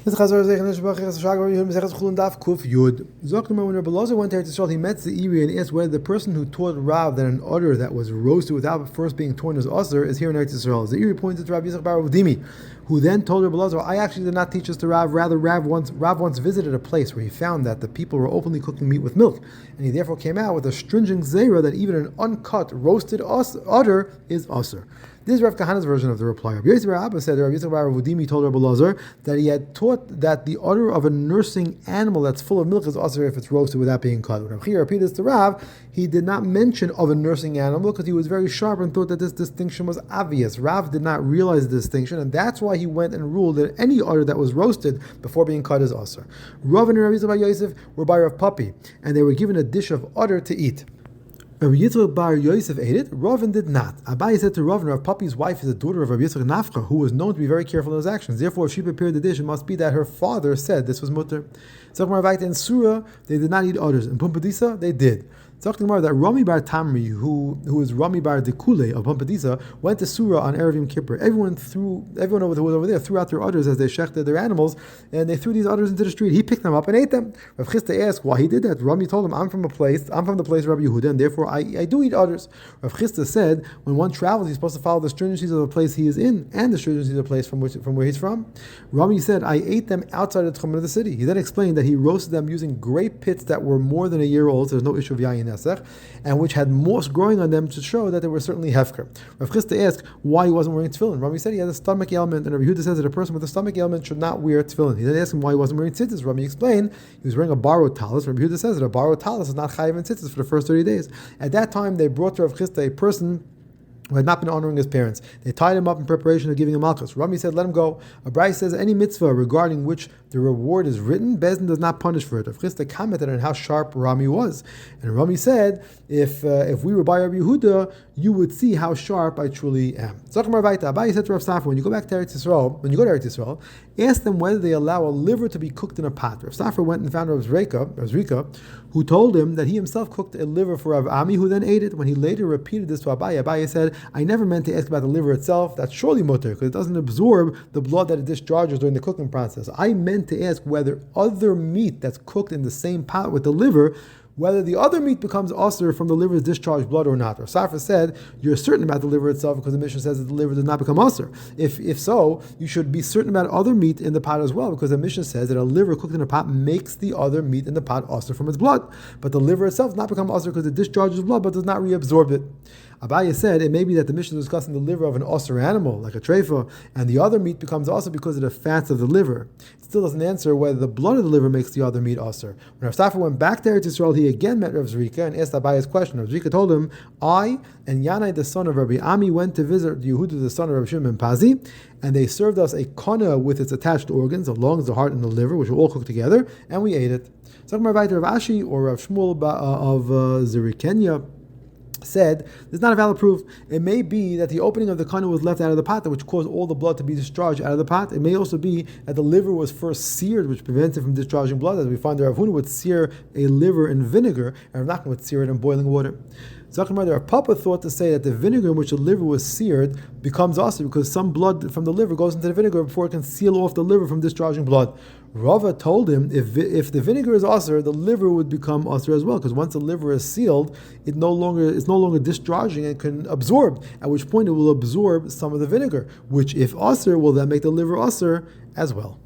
Chullin Daf when Rabbi Elazar went to Eretz Yisrael, he met the Iri and asked whether the person who taught Rav that an udder that was roasted without first being torn as usher is here in Eretz Yisrael. The Iri pointed to Rabbi Yitzchak bar Ravudimi, who then told Rabbi Elazar, I actually did not teach this to Rav. Rather, Rav once visited a place where he found that the people were openly cooking meat with milk, and he therefore came out with a stringent zera that even an uncut roasted udder is usher. This is Rav Kahana's version of the reply. Rabbi Yosef bar Abba said that Rabbi Yitzchak bar Ravudimi told Rabbi Elazar that he had taught that the udder of a nursing animal that's full of milk is usher if it's roasted without being cut. When Rabbi Chia repeated this to Rav, he did not mention of a nursing animal because he was very sharp and thought that this distinction was obvious. Rav did not realize the distinction, and that's why he went and ruled that any udder that was roasted before being cut is usher. Rav and Rabbi Yitzchak bar Yosef were by Rav Papi, and they were given a dish of udder to eat. Rabbi Yitzchak bar Yosef ate it, Ravin did not. Abaye said to Ravin, Rav Papi's wife is the daughter of Rabbi Yitzchak Nafcha, who was known to be very careful in his actions. Therefore, if she prepared the dish, it must be that her father said this was mutter. Tzachmar Vaita and Surah, they did not eat udders. In Pumpadisa, they did. Tzachmar that Rami bar Tamri, who is Rami bar Dekule of Pumpadisa, went to Surah on Erev Yom Kippur. Everyone who was over there threw out their udders as they shechted their animals, and they threw these udders into the street. He picked them up and ate them. Rav Chisda asked why he did that. Rami told him, I'm from the place of Rabbi Yehuda, and therefore I do eat udders. Rav Chisda said, when one travels, he's supposed to follow the stringencies of the place he is in and the stringencies of the place from where he's from. Rami said, I ate them outside of the tchumen of the city. He then explained that he roasted them using grape pits that were more than a year old, so there's no issue of yayin nesech, and which had moss growing on them to show that they were certainly hefker. Rav Chisda asked why he wasn't wearing tefillin. Rami said he had a stomach ailment, and Rabbi Yehuda says that a person with a stomach ailment should not wear tefillin. He then asked him why he wasn't wearing tzitzis. Rami explained he was wearing a borrowed talis. Rabbi Yehuda says that a borrowed talis is not chayiv in tzitzis for the first 30 days. At that time, they brought to Rav Chisda a person who had not been honoring his parents. They tied him up in preparation of giving him malchus. Rami said, let him go. Abai says, any mitzvah regarding which the reward is written, Bezdin does not punish for it. Rav Chisda commented on how sharp Rami was. And Rami said, if we were by Rabbi Yehuda, you would see how sharp I truly am. Abai said to Rav Safra, when you go to Eretz Yisrael, ask them whether they allow a liver to be cooked in a pot. Rav Safra went and found Rav Zrika, who told him that he himself cooked a liver for Rav Ami, who then ate it. When he later repeated this to Abai said, I never meant to ask about the liver itself. That's surely mutter, because it doesn't absorb the blood that it discharges during the cooking process. I meant to ask whether other meat that's cooked in the same pot with the liver, whether the other meat becomes usher from the liver's discharged blood or not. Rav Safra said, you're certain about the liver itself because the Mishnah says that the liver does not become usher. If so, you should be certain about other meat in the pot as well, because the Mishnah says that a liver cooked in a pot makes the other meat in the pot usher from its blood. But the liver itself does not become usher because it discharges blood but does not reabsorb it. Abaye said it may be that the Mishnah is discussing the liver of an usher animal, like a treifa, and the other meat becomes usher because of the fats of the liver. It still doesn't answer whether the blood of the liver makes the other meat usher. When Rav Safra went back to Eretz Yisrael, he again met Rav Zrika and asked Abaye's question. Rav Zrika told him, I and Yanai, the son of Rabbi Ami, went to visit Yehuda, the son of Rabbi Shimon ben Pazi, and they served us a kana with its attached organs, the lungs, the heart, and the liver, which were all cooked together, and we ate it. So Rav Ashi or Rav Shmuel of Zerikenya said, this is not a valid proof. It may be that the opening of the kana was left out of the pot, which caused all the blood to be discharged out of the pot. It may also be that the liver was first seared, which prevents it from discharging blood, as we find that Rav Huna would sear a liver in vinegar, and Rav Nachman would sear it in boiling water. Rav Papa thought to say that the vinegar in which the liver was seared becomes usher because some blood from the liver goes into the vinegar before it can seal off the liver from discharging blood. Rava told him if the vinegar is usher, the liver would become usher as well, because once the liver is sealed, it's no longer discharging and can absorb, at which point it will absorb some of the vinegar, which if usher will then make the liver usher as well.